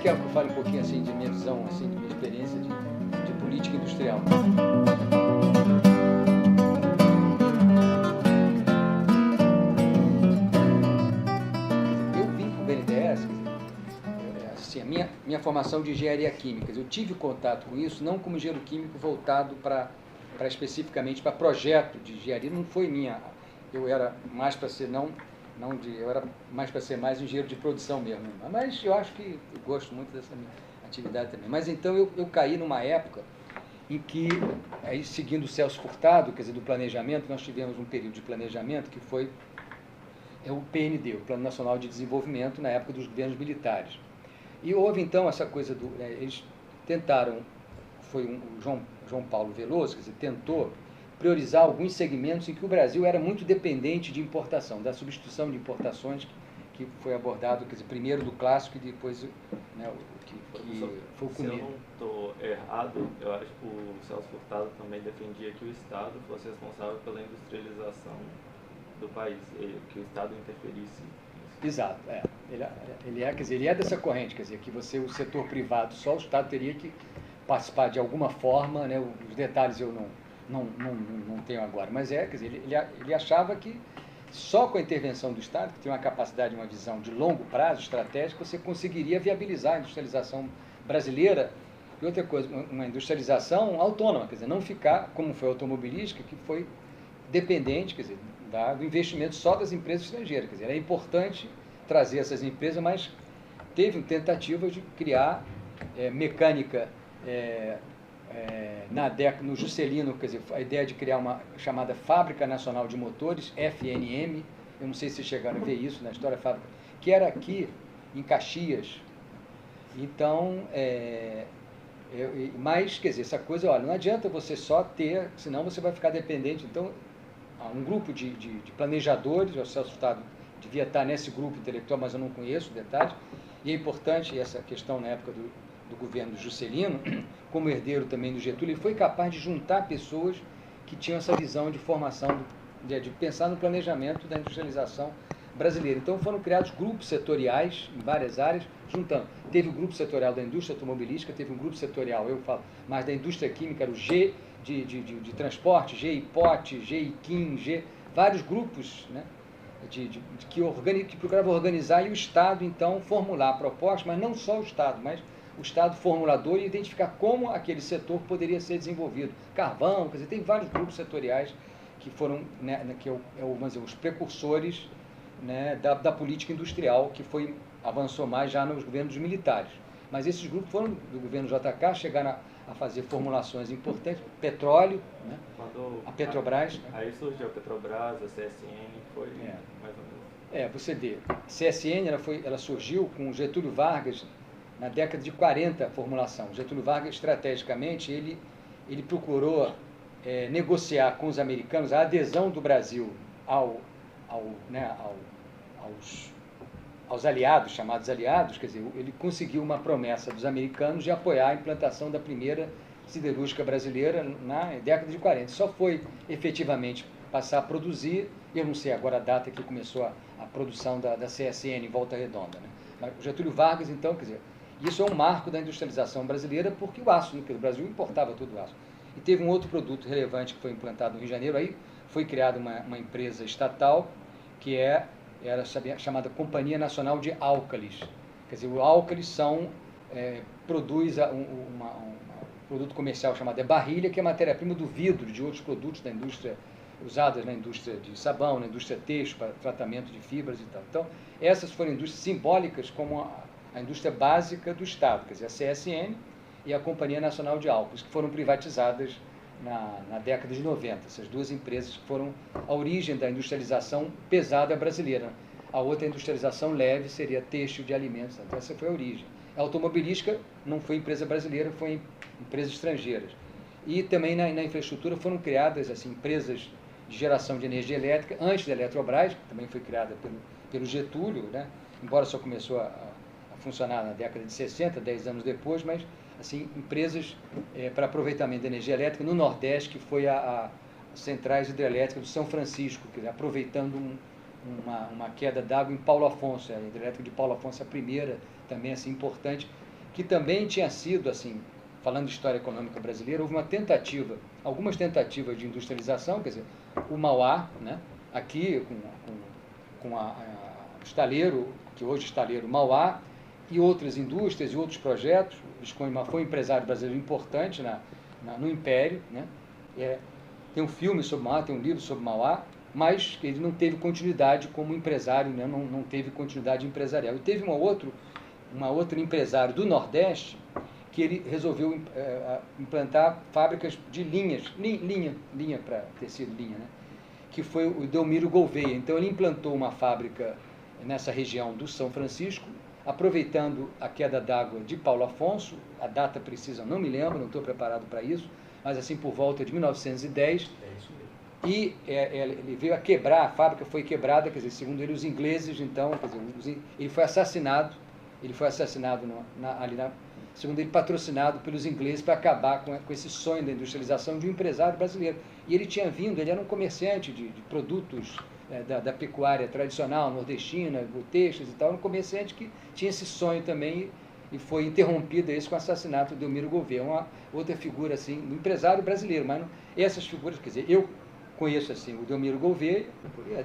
quer que eu fale um pouquinho assim de minha visão, assim, de minha experiência de política industrial? Eu vim para o BNDES, assim, a minha formação de engenharia química, eu tive contato com isso, não como engenheiro químico voltado para especificamente para projeto de engenharia, não foi minha. Eu era mais para ser eu era mais para ser mais engenheiro de produção mesmo. Mas eu acho que eu gosto muito dessa minha atividade também. Mas então eu caí numa época em que, aí, seguindo o Celso Furtado, quer dizer, do planejamento, nós tivemos um período de planejamento que foi o PND, o Plano Nacional de Desenvolvimento, na época dos governos militares. E houve então essa coisa eles tentaram, foi o João Paulo Veloso, quer dizer, tentou priorizar alguns segmentos em que o Brasil era muito dependente de importação, da substituição de importações que foi abordado, quer dizer, primeiro do clássico e depois, né, que foi o começo. Se eu não estou errado, eu acho que o Celso Furtado também defendia que o Estado fosse responsável pela industrialização do país, que o Estado interferisse. Exato, ele é dessa corrente, quer dizer, que o setor privado, só o Estado teria que participar de alguma forma, né, os detalhes eu não tenho agora, mas quer dizer, ele achava que só com a intervenção do Estado, que tem uma capacidade, uma visão de longo prazo, estratégica, você conseguiria viabilizar a industrialização brasileira. E outra coisa, uma industrialização autônoma, quer dizer, não ficar, como foi a automobilística, que foi dependente, quer dizer, do investimento só das empresas estrangeiras. Quer dizer, era importante trazer essas empresas, mas teve tentativa de criar mecânica no Juscelino, quer dizer, a ideia de criar uma chamada Fábrica Nacional de Motores, FNM, eu não sei se chegaram a ver isso na história fábrica, que era aqui em Caxias. Então, mas, quer dizer, essa coisa, olha, não adianta você só ter, senão você vai ficar dependente. Então, um grupo de planejadores, o Celso Furtado devia estar nesse grupo intelectual, mas eu não conheço detalhes, e é importante essa questão na época do governo do Juscelino, como herdeiro também do Getúlio, ele foi capaz de juntar pessoas que tinham essa visão de formação, de pensar no planejamento da industrialização brasileira. Então foram criados grupos setoriais em várias áreas, juntando. Teve o grupo setorial da indústria automobilística, teve um grupo setorial, eu falo, mais da indústria química, era o G de transporte, GIPOT, GIQUIM, vários grupos, né, que procuravam organizar, e o Estado, então, formular propostas, mas não só o Estado, mas o Estado formulador, e identificar como aquele setor poderia ser desenvolvido. Carvão, quer dizer, tem vários grupos setoriais que foram, né, vamos dizer, os precursores, né, da política industrial, que avançou mais já nos governos militares. Mas esses grupos foram do governo JK, chegaram a fazer formulações importantes, petróleo, né, a Petrobras. Aí surgiu a Petrobras, a CSN, foi mais ou menos. Você vê, a CSN ela surgiu com Getúlio Vargas na década de 40, a formulação. Getúlio Vargas, estrategicamente, ele procurou negociar com os americanos a adesão do Brasil aos aliados, chamados aliados, quer dizer, ele conseguiu uma promessa dos americanos de apoiar a implantação da primeira siderúrgica brasileira na década de 40. Só foi efetivamente passar a produzir, eu não sei agora a data que começou a produção da CSN em Volta Redonda, né? Mas o Getúlio Vargas, então, quer dizer, isso é um marco da industrialização brasileira, porque o aço, porque o Brasil importava todo o aço. E teve um outro produto relevante que foi implantado no Rio de Janeiro, aí foi criada uma empresa estatal, que era chamada Companhia Nacional de Álcalis. Quer dizer, o álcalis produz um produto comercial chamado barrilha, que é matéria-prima do vidro, de outros produtos da indústria, usadas na indústria de sabão, na indústria têxtil, para tratamento de fibras e tal. Então, essas foram indústrias simbólicas como a indústria básica do Estado, quer dizer, a CSN e a Companhia Nacional de Álcalis, que foram privatizadas na década de 90, essas duas empresas que foram a origem da industrialização pesada brasileira. A outra industrialização leve seria têxtil de alimentos, então essa foi a origem. A automobilística não foi empresa brasileira, foi empresas estrangeiras. E também na infraestrutura foram criadas assim, empresas de geração de energia elétrica, antes da Eletrobras, que também foi criada pelo Getúlio, né? Embora só começou a funcionar na década de 60, 10 anos depois, mas assim, empresas para aproveitamento da energia elétrica no Nordeste, que foi a centrais hidrelétricas do São Francisco, que, aproveitando uma queda d'água em Paulo Afonso, a hidrelétrica de Paulo Afonso, a primeira, também assim, importante, que também tinha sido, assim, falando de história econômica brasileira, houve algumas tentativas de industrialização, quer dizer, o Mauá, né, aqui com o estaleiro, que hoje é o estaleiro Mauá, e outras indústrias e outros projetos. O Visconde foi um empresário brasileiro importante no Império, né? Tem um filme sobre Mauá, tem um livro sobre Mauá, mas ele não teve continuidade como empresário, né? Não teve continuidade empresarial. E teve uma outra empresário do Nordeste que ele resolveu implantar fábricas de linha para tecido, linha, né? Que foi o Delmiro Gouveia. Então ele implantou uma fábrica nessa região do São Francisco, aproveitando a queda d'água de Paulo Afonso, a data precisa não me lembro, não estou preparado para isso, mas assim por volta de 1910, e ele veio a quebrar, a fábrica foi quebrada, quer dizer, segundo ele, os ingleses, então, quer dizer, ele foi assassinado segundo ele, patrocinado pelos ingleses para acabar com esse sonho da industrialização de um empresário brasileiro. E ele tinha vindo, ele era um comerciante de produtos da pecuária tradicional, nordestina, textos e tal, um comerciante que tinha esse sonho também, e foi interrompido isso com o assassinato do Delmiro Gouveia, uma outra figura, assim, um empresário brasileiro, mas essas figuras, quer dizer, eu conheço, assim, o Delmiro Gouveia,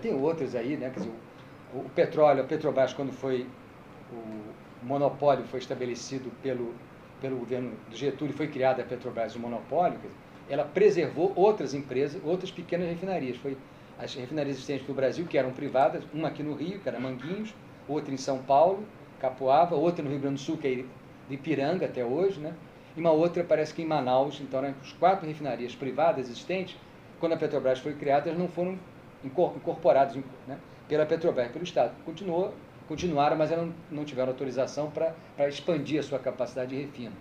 tem outros aí, né, quer dizer, o petróleo, a Petrobras, quando foi, o monopólio foi estabelecido pelo governo do Getúlio, foi criada a Petrobras, o monopólio, quer dizer, ela preservou outras empresas, outras pequenas refinarias, as refinarias existentes no Brasil, que eram privadas, uma aqui no Rio, que era Manguinhos, outra em São Paulo, Capoava, outra no Rio Grande do Sul, que é de Ipiranga até hoje, né? E uma outra parece que em Manaus. Então, né, as 4 refinarias privadas existentes, quando a Petrobras foi criada, elas não foram incorporadas, né, pela Petrobras, pelo Estado. Continuaram, mas elas não tiveram autorização para expandir a sua capacidade de refino.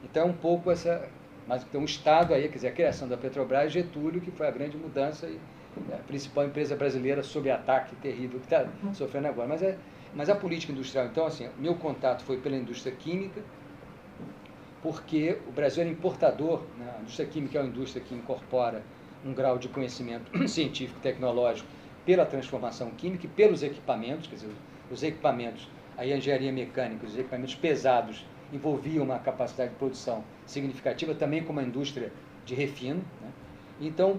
Então, é um pouco essa... Mas tem um Estado aí, quer dizer, a criação da Petrobras, Getúlio, que foi a grande mudança e a principal empresa brasileira sob ataque terrível que está sofrendo agora. Mas a política industrial, então, assim, meu contato foi pela indústria química, porque o Brasil era importador, né? A indústria química é uma indústria que incorpora um grau de conhecimento científico e tecnológico pela transformação química e pelos equipamentos, quer dizer, os equipamentos, a engenharia mecânica, os equipamentos pesados envolviam uma capacidade de produção significativa, também como a indústria de refino, né? Então,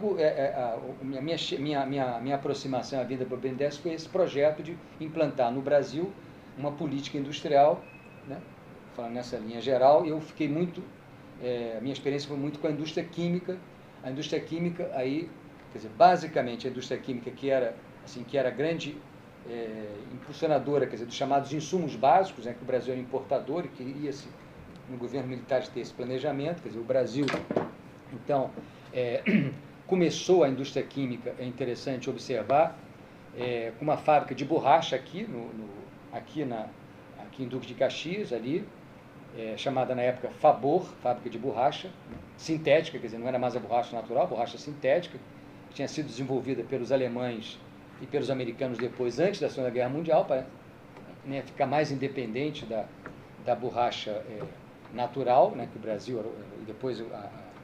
minha aproximação à vida para o BNDES foi esse projeto de implantar no Brasil uma política industrial, né? Falando nessa linha geral, eu fiquei muito, minha experiência foi muito com a indústria química. A indústria química, aí, quer dizer, basicamente a indústria química que era grande impulsionadora, quer dizer, dos chamados insumos básicos, né, que o Brasil era importador e queria-se, no governo militar, ter esse planejamento, quer dizer, o Brasil, então, começou a indústria química, é interessante observar, com uma fábrica de borracha aqui em Duque de Caxias, ali, chamada na época Fabor, fábrica de borracha, né, sintética, quer dizer, não era mais a borracha natural, a borracha sintética, que tinha sido desenvolvida pelos alemães e pelos americanos depois, antes da Segunda Guerra Mundial, para, né, ficar mais independente da borracha natural, né, que o Brasil, e depois o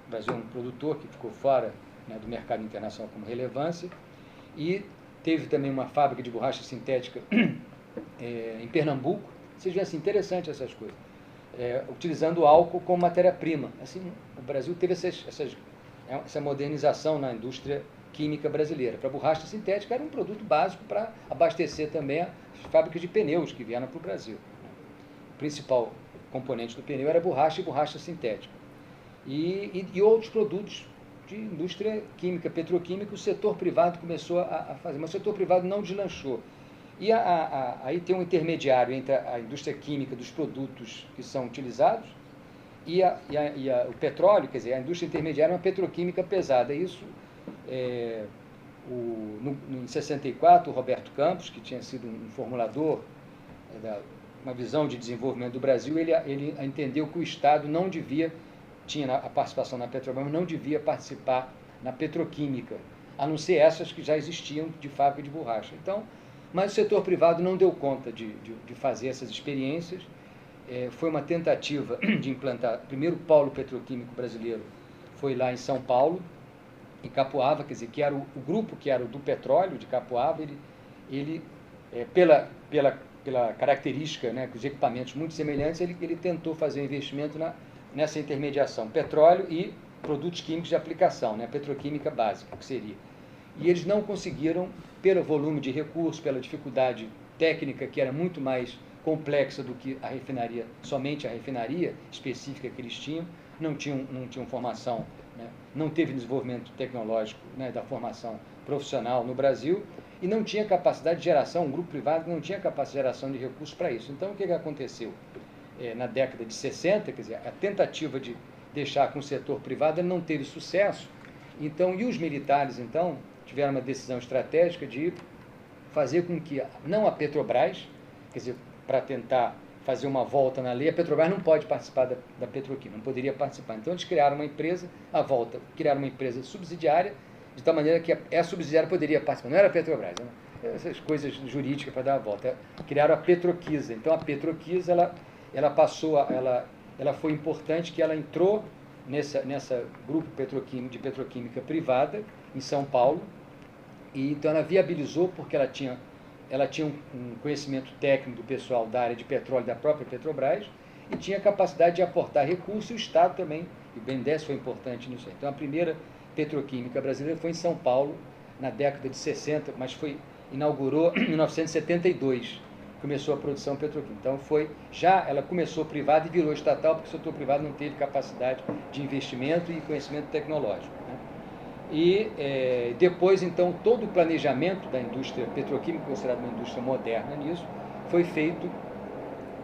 Brasil é um produtor que ficou fora, né, do mercado internacional como relevância, e teve também uma fábrica de borracha sintética em Pernambuco. Vocês veem, assim, interessante essas coisas, utilizando álcool como matéria-prima. Assim, o Brasil teve essa modernização na indústria química brasileira. Para a borracha sintética era um produto básico para abastecer também as fábricas de pneus que vieram para o Brasil. O principal componente do pneu era borracha e borracha sintética. E outros produtos de indústria química, petroquímica, o setor privado começou a fazer, mas o setor privado não deslanchou. E aí tem um intermediário entre a indústria química dos produtos que são utilizados e o petróleo, quer dizer, a indústria intermediária é uma petroquímica pesada. Isso, em 64, o Roberto Campos, que tinha sido um formulador uma visão de desenvolvimento do Brasil, ele entendeu que o Estado não devia, tinha a participação na Petrobras, mas não devia participar na petroquímica, a não ser essas que já existiam de fábrica de borracha. Então, mas o setor privado não deu conta de fazer essas experiências. Foi uma tentativa de implantar, primeiro polo petroquímico brasileiro foi lá em São Paulo, em Capoava, quer dizer, que era o grupo que era o do petróleo de Capoava, ele pela pela característica, né, com os equipamentos muito semelhantes, ele tentou fazer um investimento nessa intermediação, petróleo e produtos químicos de aplicação, né, petroquímica básica, que seria. E eles não conseguiram, pelo volume de recursos, pela dificuldade técnica, que era muito mais complexa do que a refinaria, somente a refinaria específica que eles tinham, não tinham formação, né, não teve desenvolvimento tecnológico, né, da formação profissional no Brasil, e não tinha capacidade de geração, um grupo privado não tinha capacidade de geração de recursos para isso. Então, o que aconteceu? Na década de 60, quer dizer, a tentativa de deixar com o setor privado não teve sucesso. Então, e os militares, então, tiveram uma decisão estratégica de fazer com que, não a Petrobras, quer dizer, para tentar fazer uma volta na lei, a Petrobras não pode participar da petroquímica, não poderia participar. Então, eles criaram uma empresa, criaram uma empresa subsidiária, de tal maneira que a subsidiária poderia participar. Não era a Petrobras, né? Essas coisas jurídicas para dar a volta. Criaram a Petroquisa. Então, a Petroquisa, ela foi importante, que ela entrou nessa grupo de petroquímica privada, em São Paulo, e então ela viabilizou, porque ela tinha um conhecimento técnico do pessoal da área de petróleo da própria Petrobras, e tinha capacidade de aportar recursos, e o Estado também, e o BNDES foi importante nisso. Então, a primeira petroquímica brasileira foi em São Paulo, na década de 60, mas inaugurou em 1972, começou a produção petroquímica. Então, ela começou privada e virou estatal, porque o setor privado não teve capacidade de investimento e conhecimento tecnológico, né? E depois, então, todo o planejamento da indústria petroquímica, considerada uma indústria moderna nisso, foi feito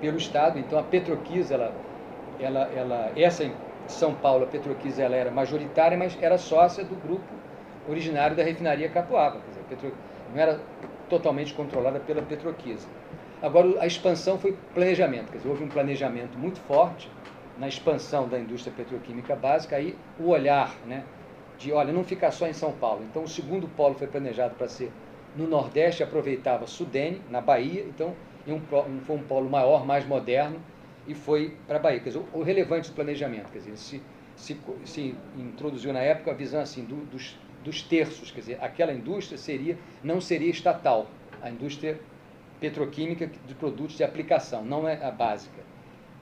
pelo Estado. Então, a Petroquisa, essa em São Paulo, a Petroquisa, ela era majoritária, mas era sócia do grupo originário da refinaria Capuava. Quer dizer, não era totalmente controlada pela Petroquisa. Agora, a expansão foi planejamento. Quer dizer, houve um planejamento muito forte na expansão da indústria petroquímica básica. Aí, o olhar, né, olha, não ficar só em São Paulo. Então, o segundo polo foi planejado para ser no Nordeste, aproveitava Sudene, na Bahia. Então, foi um polo maior, mais moderno, e foi para a Bahia. Quer dizer, o relevante do planejamento, quer dizer, se introduziu na época a visão assim, dos terços, quer dizer, aquela indústria não seria estatal, a indústria petroquímica de produtos de aplicação, não é a básica.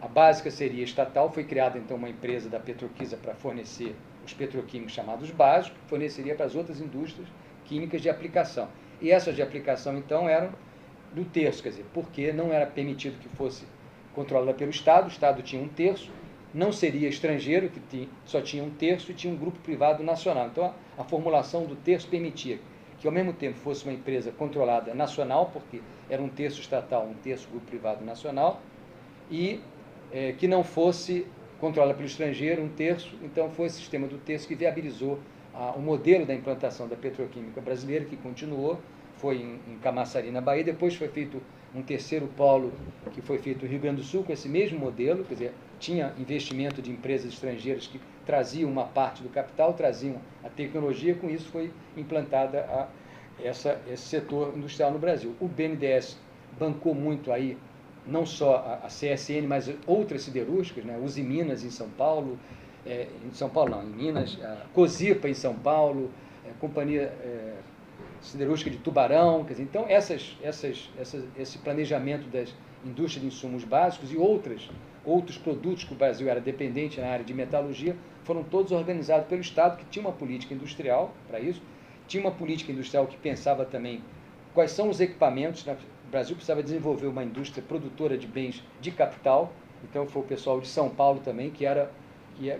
A básica seria estatal, foi criada então uma empresa da Petroquisa para fornecer os petroquímicos chamados básicos, forneceria para as outras indústrias químicas de aplicação. E essas de aplicação, então, eram do terço, quer dizer, porque não era permitido que fosse controlada pelo Estado, o Estado tinha um terço, não seria estrangeiro, que só tinha um terço, e tinha um grupo privado nacional. Então, a formulação do terço permitia que, ao mesmo tempo, fosse uma empresa controlada nacional, porque era um terço estatal, um terço grupo privado nacional, e que não fosse controlada pelo estrangeiro, um terço. Então, foi esse sistema do terço que viabilizou o modelo da implantação da petroquímica brasileira, que continuou, foi em Camaçari, na Bahia. Depois foi feito um terceiro polo, que foi feito no Rio Grande do Sul, com esse mesmo modelo, quer dizer, tinha investimento de empresas estrangeiras que traziam uma parte do capital, traziam a tecnologia, com isso foi implantada esse setor industrial no Brasil. O BNDES bancou muito aí, não só a CSN, mas outras siderúrgicas, né? Usiminas em São Paulo, em São Paulo não, em Minas, a Cosipa em São Paulo, Companhia Siderúrgica de Tubarão, quer dizer, então esse planejamento das indústrias de insumos básicos e outros produtos que o Brasil era dependente na área de metalurgia, foram todos organizados pelo Estado, que tinha uma política industrial para isso, tinha uma política industrial que pensava também quais são os equipamentos. O Brasil precisava desenvolver uma indústria produtora de bens de capital, então foi o pessoal de São Paulo também, que é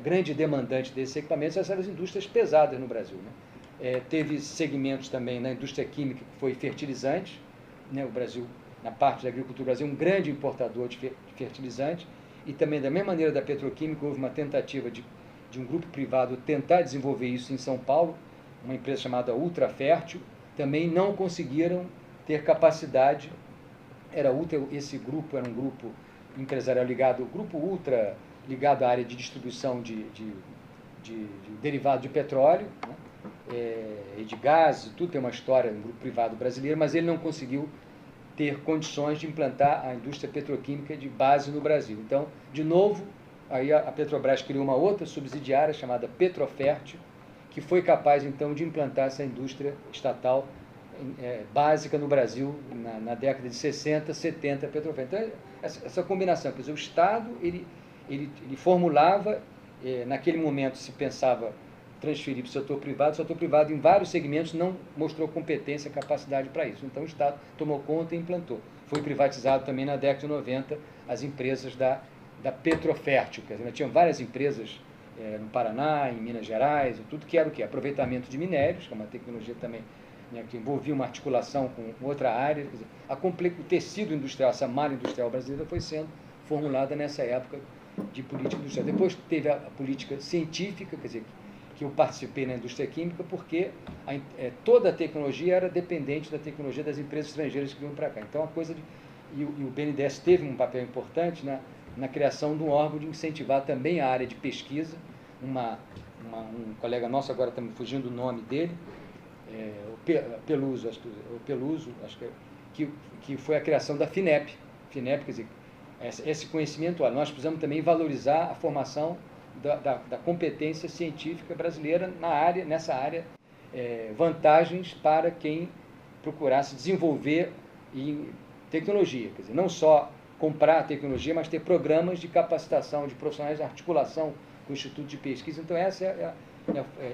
grande demandante desses equipamentos. Essas eram as indústrias pesadas no Brasil, né? Teve segmentos também na indústria química, que foi fertilizantes, né? O Brasil, na parte da agricultura, o Brasil é um grande importador de fertilizantes, e também, da mesma maneira da petroquímica, houve uma tentativa de um grupo privado tentar desenvolver isso em São Paulo, uma empresa chamada Ultrafértil. Também não conseguiram ter capacidade. Esse grupo era um grupo empresarial ligado, o grupo Ultra, ligado à área de distribuição de derivado de petróleo, né? E de gás, tudo tem uma história, um grupo privado brasileiro, mas ele não conseguiu ter condições de implantar a indústria petroquímica de base no Brasil. Então, de novo, aí a Petrobras criou uma outra subsidiária chamada Petrofértil, que foi capaz, então, de implantar essa indústria estatal básica no Brasil na década de 60, 70, Petrofem. Então, essa combinação, quer dizer, o Estado, ele formulava, naquele momento se pensava transferir para o setor privado em vários segmentos não mostrou competência, capacidade para isso. Então o Estado tomou conta e implantou. Foi privatizado também na década de 90 as empresas da Petrofértil, quer dizer, tinham várias empresas no Paraná, em Minas Gerais, tudo que era o quê? Aproveitamento de minérios, que é uma tecnologia também, né, que envolvia uma articulação com outra área. Quer dizer, o tecido industrial, essa malha industrial brasileira foi sendo formulada nessa época de política industrial. Depois teve a política científica, quer dizer, que eu participei na indústria química, porque toda a tecnologia era dependente da tecnologia das empresas estrangeiras que vinham para cá. Então, e o BNDES teve um papel importante na criação de um órgão de incentivar também a área de pesquisa. Um colega nosso, agora está me fugindo o nome dele, Peluso, acho que foi a criação da FINEP. FINEP, quer dizer, esse conhecimento, nós precisamos também valorizar a formação da competência científica brasileira nessa área, vantagens para quem procurasse desenvolver em tecnologia, quer dizer, não só comprar a tecnologia, mas ter programas de capacitação de profissionais de articulação com o Instituto de Pesquisa. Então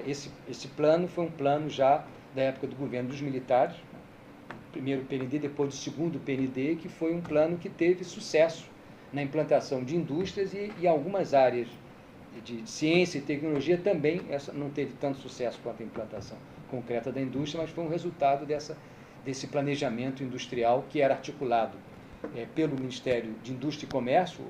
esse plano foi um plano já da época do governo dos militares, o primeiro PND, depois do segundo PND, que foi um plano que teve sucesso na implantação de indústrias e algumas áreas de ciência e tecnologia também. Essa não teve tanto sucesso quanto a implantação concreta da indústria, mas foi um resultado desse planejamento industrial que era articulado pelo Ministério de Indústria e Comércio.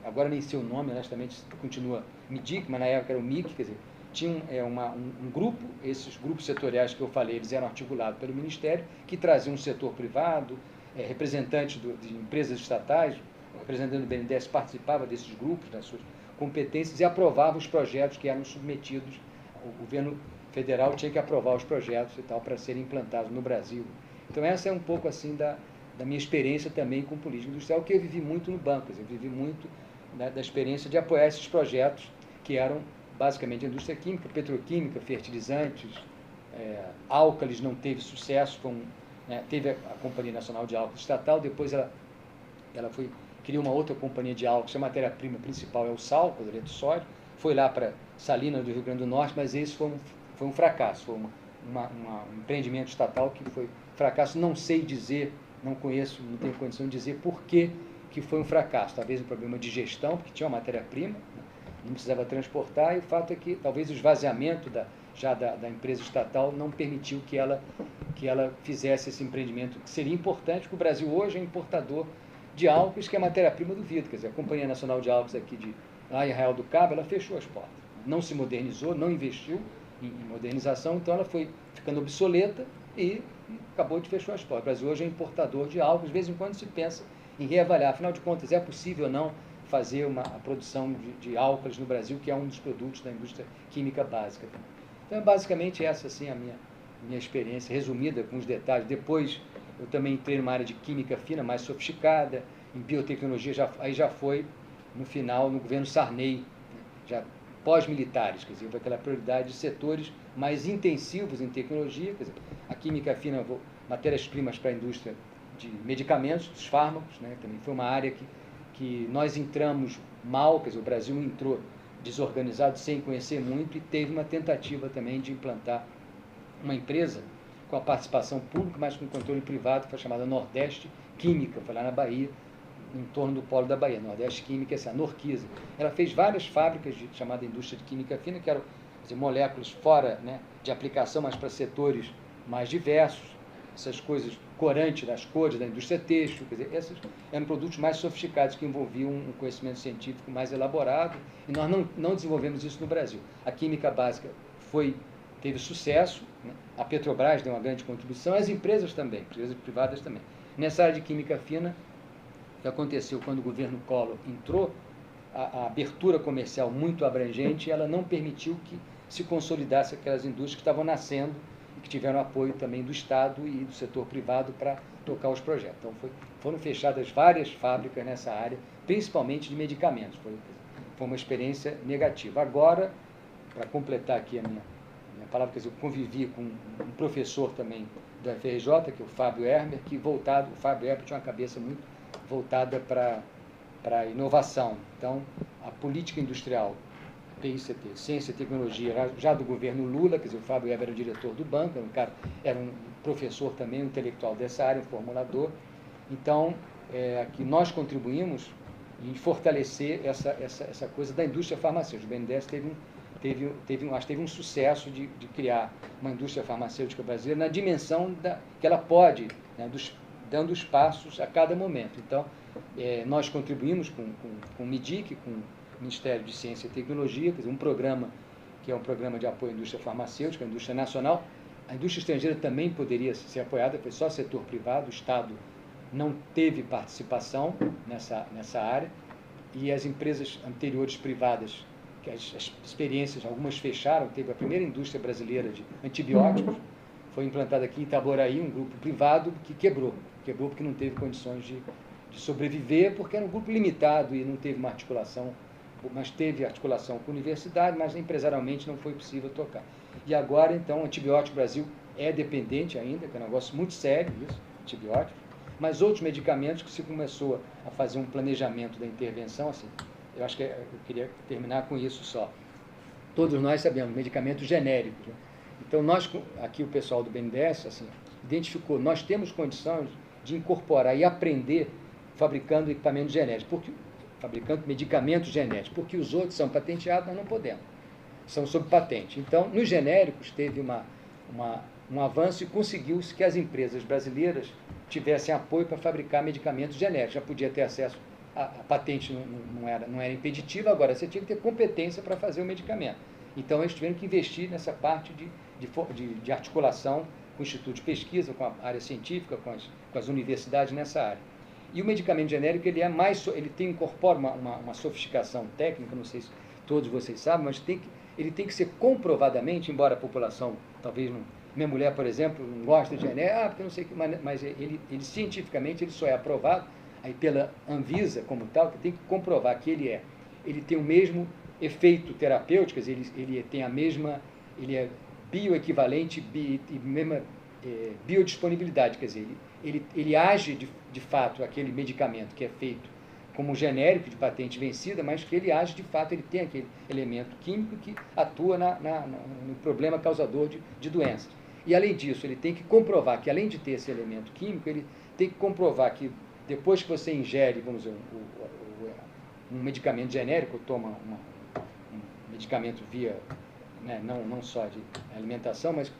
Agora nem sei o nome, honestamente, continua MIDIC, mas na época era o MIC, quer dizer, tinha um grupo, esses grupos setoriais que eu falei, eles eram articulados pelo Ministério, que traziam um setor privado, representantes de empresas estatais, o representante do BNDES participava desses grupos, das suas competências, e aprovava os projetos que eram submetidos. O governo federal tinha que aprovar os projetos e tal para serem implantados no Brasil. Então essa é um pouco assim da minha experiência também com política industrial, que eu vivi muito no banco, eu vivi muito da experiência de apoiar esses projetos que eram basicamente a indústria química, petroquímica, fertilizantes, álcalis não teve sucesso, teve a Companhia Nacional de Álcool Estatal, depois ela criou uma outra companhia de álcool, a matéria-prima principal é o sal, cloreto de sódio, foi lá para Salinas do Rio Grande do Norte, mas esse foi um fracasso, foi um empreendimento estatal que foi fracasso. Não sei dizer, não conheço, não tenho condição de dizer por que foi um fracasso. Talvez um problema de gestão, porque tinha uma matéria-prima, não precisava transportar, e o fato é que talvez o esvaziamento da empresa estatal não permitiu que ela fizesse esse empreendimento, que seria importante, porque o Brasil hoje é importador de álcools, que é a matéria-prima do vidro. Quer dizer, a Companhia Nacional de Álcools aqui lá em Arraial do Cabo, ela fechou as portas. Não se modernizou, não investiu em modernização, então ela foi ficando obsoleta e acabou de fechar as portas. O Brasil hoje é importador de álcools, de vez em quando se pensa em reavaliar. Afinal de contas, é possível ou não fazer a produção de álcools no Brasil, que é um dos produtos da indústria química básica. Então, basicamente, essa assim, a minha experiência resumida, com os detalhes. Depois, eu também entrei numa área de química fina, mais sofisticada, em biotecnologia, aí já foi, no final, no governo Sarney, já pós-militares, quer dizer, aquela prioridade de setores mais intensivos em tecnologia, quer dizer, a química fina, matérias-primas para a indústria de medicamentos, dos fármacos, né, também foi uma área que nós entramos mal, quer dizer, o Brasil entrou desorganizado, sem conhecer muito, e teve uma tentativa também de implantar uma empresa com a participação pública, mas com controle privado, que foi chamada Nordeste Química, foi lá na Bahia, em torno do polo da Bahia. Nordeste Química, essa Norquisa. Ela fez várias fábricas chamada indústria de química fina, que eram moléculas fora, né, de aplicação, mas para setores mais diversos, essas coisas, corante das cores da indústria têxtil, quer dizer, esses eram produtos mais sofisticados que envolviam um conhecimento científico mais elaborado, e nós não desenvolvemos isso no Brasil. A química básica teve sucesso, né? A Petrobras deu uma grande contribuição, as empresas também, empresas privadas também. Nessa área de química fina, o que aconteceu quando o governo Collor entrou, a abertura comercial muito abrangente, ela não permitiu que se consolidasse aquelas indústrias que estavam nascendo e que tiveram apoio também do Estado e do setor privado para tocar os projetos. Então, foram fechadas várias fábricas nessa área, principalmente de medicamentos. Foi uma experiência negativa. Agora, para completar aqui a minha minha palavra, quer dizer, eu convivi com um professor também da FRJ, que é o Fábio Hermer, o Fábio Hermer tinha uma cabeça muito voltada para a inovação. Então, a política industrial, PICT, ciência e tecnologia, já do governo Lula, quer dizer, o Fábio Hermer era o diretor do banco, era um professor também, um intelectual dessa área, um formulador. Então, aqui nós contribuímos em fortalecer essa coisa da indústria farmacêutica. O BNDES teve um sucesso de criar uma indústria farmacêutica brasileira na dimensão que ela pode, né, dando os passos a cada momento. Então, nós contribuímos com o MIDIC, com o Ministério de Ciência e Tecnologia, quer dizer, um programa que é um programa de apoio à indústria farmacêutica, à indústria nacional. A indústria estrangeira também poderia ser apoiada, foi só setor privado, o Estado não teve participação nessa área, e as empresas anteriores privadas, que as experiências, algumas fecharam, teve a primeira indústria brasileira de antibióticos, foi implantada aqui em Itaboraí, um grupo privado que quebrou porque não teve condições de sobreviver, porque era um grupo limitado e não teve uma articulação, mas teve articulação com a universidade, mas empresarialmente não foi possível tocar. E agora, então, o antibiótico Brasil é dependente ainda, que é um negócio muito sério isso, antibiótico, mas outros medicamentos que se começou a fazer um planejamento da intervenção, assim, eu acho que eu queria terminar com isso só. Todos nós sabemos, medicamentos genéricos, né? Então, aqui o pessoal do BNDES, assim, identificou, nós temos condições de incorporar e aprender fabricando equipamentos genéricos, fabricando medicamentos genéricos, porque os outros são patenteados, nós não podemos, são sob patente. Então, nos genéricos, teve um avanço e conseguiu-se que as empresas brasileiras tivessem apoio para fabricar medicamentos genéricos. Já podia ter acesso, a patente não era impeditiva, agora você tinha que ter competência para fazer o medicamento. Então, eles tiveram que investir nessa parte de articulação com o Instituto de Pesquisa, com a área científica, com as universidades nessa área. E o medicamento genérico, ele incorpora uma sofisticação técnica, não sei se todos vocês sabem, mas ele tem que ser comprovadamente, embora a população, talvez não... Minha mulher, por exemplo, não gosta de genérico, porque não sei o que, mas ele cientificamente ele só é aprovado aí pela Anvisa como tal, que tem que comprovar que ele tem o mesmo efeito terapêutico, quer dizer, ele tem a mesma, ele é bioequivalente e mesma biodisponibilidade, quer dizer, ele age de fato aquele medicamento que é feito como genérico de patente vencida, mas que ele age de fato, ele tem aquele elemento químico que atua no problema causador de doenças. E além disso, ele tem que comprovar que além de ter esse elemento químico, ele tem que comprovar que depois que você ingere, vamos dizer, um medicamento genérico, toma um medicamento via, né, não só de alimentação, mas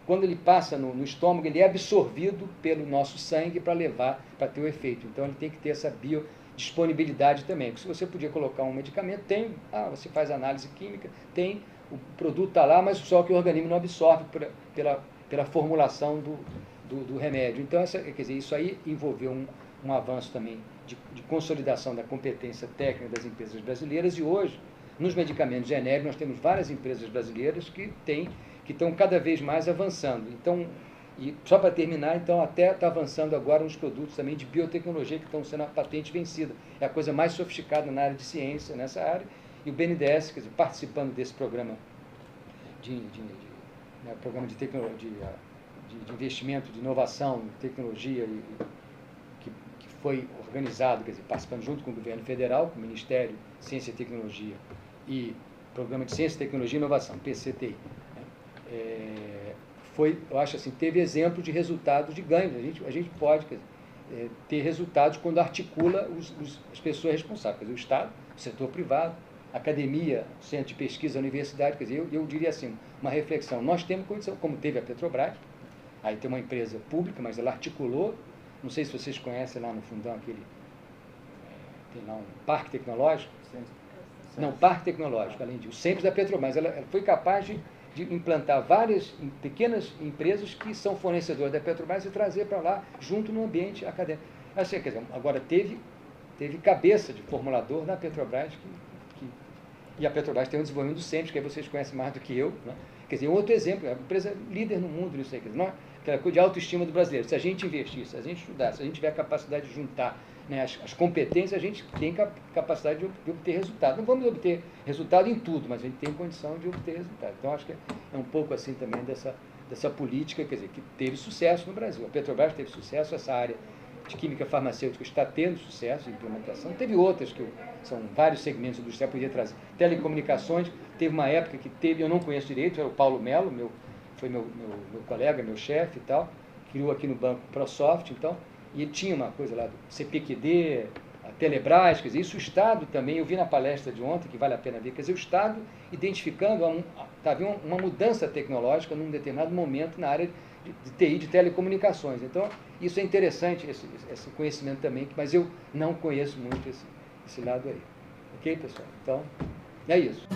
quando ele passa no estômago, ele é absorvido pelo nosso sangue para ter o efeito. Então, ele tem que ter essa biodisponibilidade também. Porque se você podia colocar um medicamento, você faz análise química, o produto está lá, mas só que o organismo não absorve pela formulação do remédio. Então, quer dizer, isso aí envolveu um avanço também de consolidação da competência técnica das empresas brasileiras, e hoje, nos medicamentos genéricos, nós temos várias empresas brasileiras que estão cada vez mais avançando. Então, e só para terminar, então, até está avançando agora uns produtos também de biotecnologia que estão sendo a patente vencida. É a coisa mais sofisticada na área de ciência, nessa área, e o BNDES, quer dizer, participando desse programa programa de investimento, de inovação, tecnologia, que foi organizado, quer dizer, participando junto com o governo federal, com o Ministério de Ciência e Tecnologia e Programa de Ciência, Tecnologia e Inovação, PCTI. Eu acho assim, teve exemplo de resultados de ganho. A gente pode ter resultados quando articula as pessoas responsáveis, quer dizer, o Estado, o setor privado, academia, centro de pesquisa, universidade, quer dizer, eu diria assim, uma reflexão. Nós temos condição, como teve a Petrobras, aí tem uma empresa pública, mas ela articulou, não sei se vocês conhecem lá no fundão tem lá um parque tecnológico, parque tecnológico, além disso, sempre da Petrobras, ela foi capaz de implantar várias pequenas empresas que são fornecedoras da Petrobras e trazer para lá, junto no ambiente acadêmico. Assim, quer dizer, agora teve cabeça de formulador na Petrobras, e a Petrobras tem um desenvolvimento do CEMS, que aí vocês conhecem mais do que eu, né? Quer dizer, um outro exemplo, é uma empresa líder no mundo nisso aí, quer dizer, aquela coisa de autoestima do brasileiro. Se a gente investir, se a gente estudar, se a gente tiver a capacidade de juntar né, as competências, a gente tem capacidade de obter resultado. Não vamos obter resultado em tudo, mas a gente tem condição de obter resultado. Então, acho que é um pouco assim também dessa política, quer dizer, que teve sucesso no Brasil. A Petrobras teve sucesso, essa área de química farmacêutica está tendo sucesso em implementação. Teve outras, são vários segmentos industriais, podia trazer. Telecomunicações, teve uma época que teve, eu não conheço direito, era o Paulo Melo, foi meu colega, meu chefe e tal, criou aqui no banco ProSoft, então, e ele tinha uma coisa lá do CPQD, a Telebrás, quer dizer, isso o Estado também, eu vi na palestra de ontem, que vale a pena ver, quer dizer, o Estado identificando, havia uma mudança tecnológica num determinado momento na área de TI, de telecomunicações. Então, isso é interessante, esse conhecimento também, mas eu não conheço muito esse lado aí. Ok, pessoal? Então, é isso.